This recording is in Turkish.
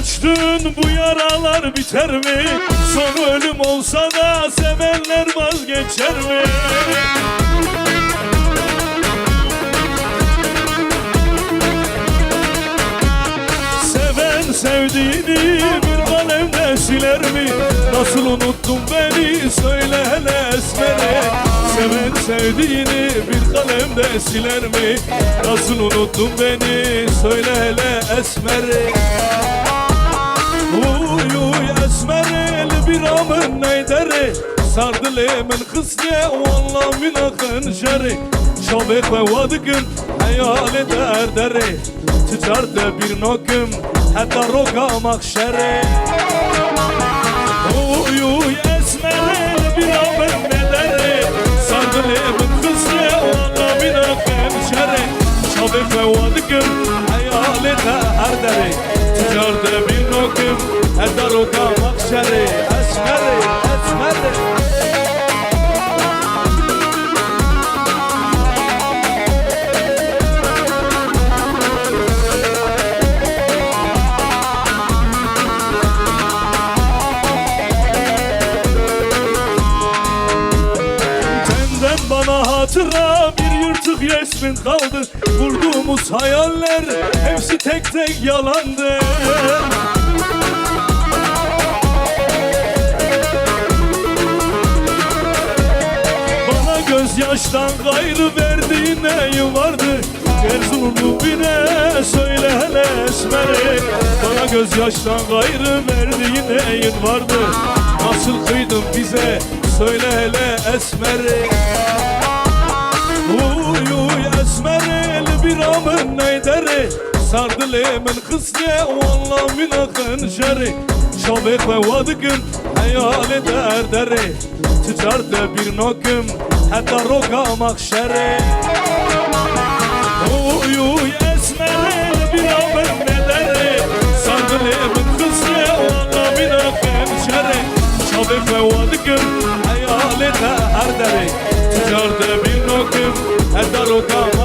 Açtın bu yaralar biter mi? Son ölüm olsa da sevenler vazgeçer mi? Seven sevdiğini bir kalemde siler mi? Nasıl unuttun beni söyle hele esmeri. Seven sevdiğini bir kalemde siler mi? Nasıl unuttun beni söyle hele esmeri. Uy uy esmeril bir amın neyderi. Sardı lemen kısye valla min akın şeri. Şabek ve vadıkın hayali derderi. Ticarda bir nokum hatta roka makşeri. Uy uy esmeril bir amın neyderi. Sardı lemen kısye valla min akın şeri. Şabek ve vadıkın hayali derderi. Ticarda bir nokum hatta roka makşeri. Esmeri esmeri. Hatıra bir yırtık resmin kaldı. Kurduğumuz hayaller hepsi tek tek yalandı. Bana gözyaştan gayrı verdiğin neyin vardı? Erzurumlu bire söyle hele esmeri. Bana gözyaştan gayrı verdiğin neyin vardı? Nasıl kıydın bize söyle hele esmeri. Uy uy esmeril bir amın neyderi. Sardı lemen kısye valla min akın şeri. Şabek ve vadıkın hayali derderi. Ticarda bir nokum hatta roka makşeri. Uy uy esmeril bir amın neyderi. Sardı lemen kısye valla min akın şeri. Şabek ve vadıkın hayali derderi. Ticarda bir nokum hatta roka